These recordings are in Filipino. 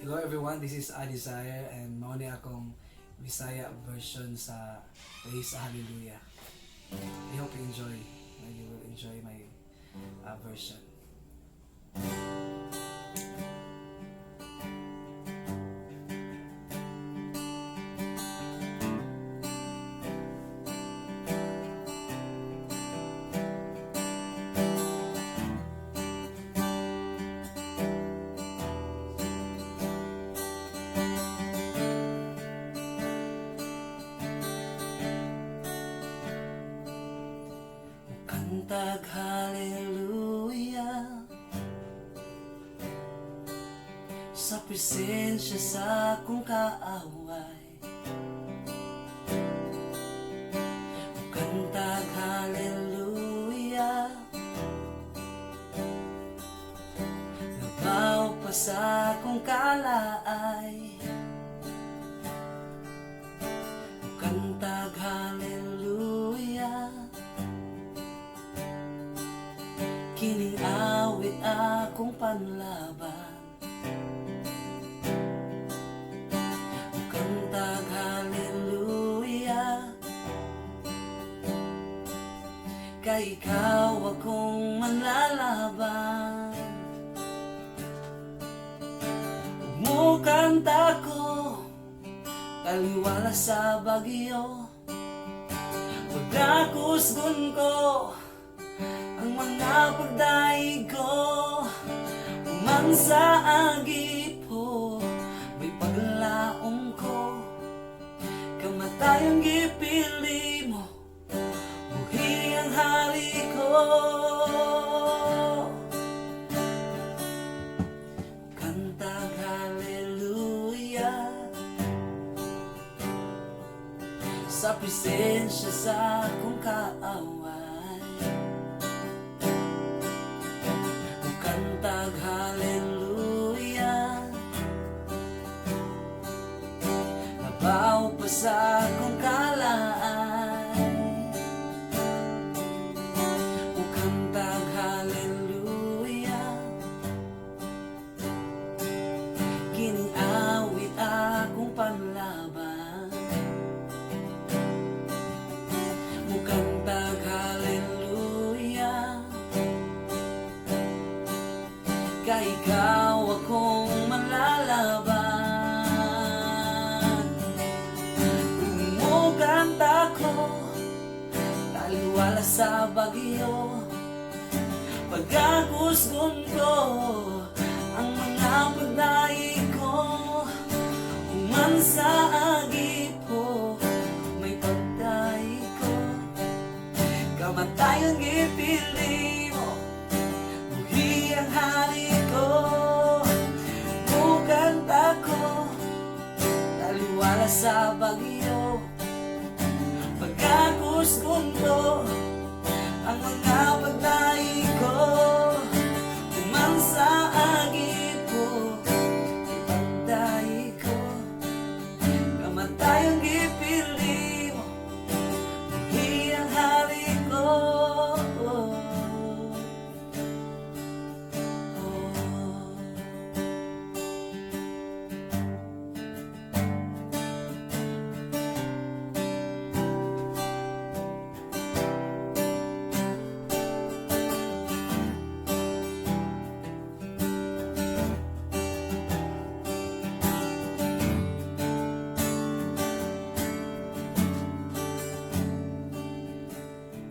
Hello everyone, this is Adesire and mao ni akong Bisaya version sa Praise Hallelujah. I hope you enjoy. You will enjoy my version. Kantag hallelujah sa presensya sa akong kaaway. Kantag hallelujah, labaw pa sa akong kalaay. Kantag hallelujah, kining awit akong panlaban. Kantag hallelujah, kay ikaw akong manlalaban. Umukanta ko, taliwala sa bagyo. Pagkakusgon ko ang mga pagdaig ko, umang sa agipo, may paglaong ko, kamatayang gipili mo, buhi ang hali ko. Kantag hallelujah sa presensya sa akong kaaway. Kantag hallelujah, labaw pa sa akong kalaan. O kantag hallelujah, kining awit akong panlaban. O kantag hallelujah, kay ikaw akong manlalaban. Kumukanta ko, taliwala sa bagyo. Pagkakusgon ko, ang mga pagdaig ko, uman sa agipo, may pagdaig ko, kamatayang ipili mo, buhi ang hari ko. Mukanta ko, taliwala sa bagyo. Pagkakusgon ko, ang mga pagdaig ko, umang sa agipo, ipagdaig ko, kamatayang ipili mo, buhi ang hari ko.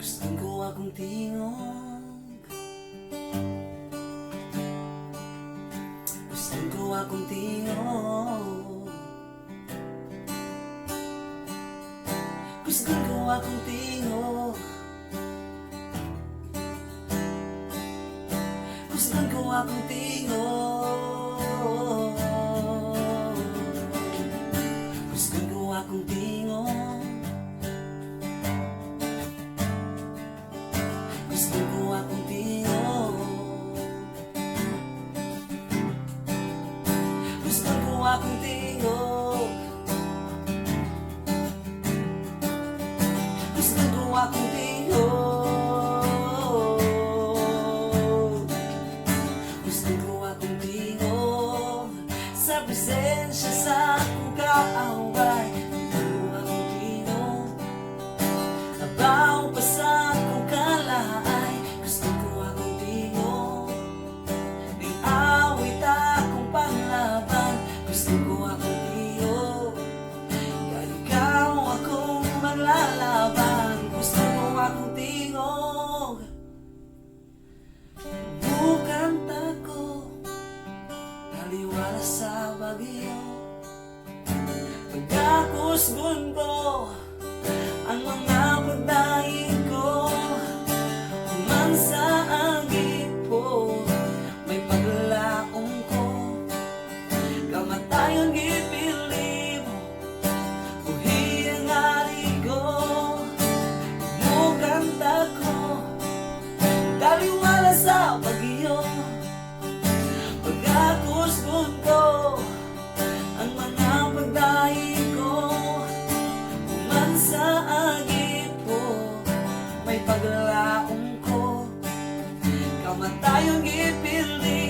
Gusto ko akong tingog, gusto ko akong tingog, gusto ko akong tingog, gusto ko akong tingog, gusto ko akong tingog. Gusto ko akong tingog, gusto ko akong tingog, gusto ko akong tingog, gusto ko wala sa bagyo. Pagkakusgon ko ang mga pagdaing ko, human sa agip po, may paglaong ko. Kamatayon gipili mo, buhi ang ari ko, mukanta ko, taliwala sa bagyo. Pagkakusgon ko ang mga pagdaing ko, human sa agip po, may paglaong ko. Kamatayon gipili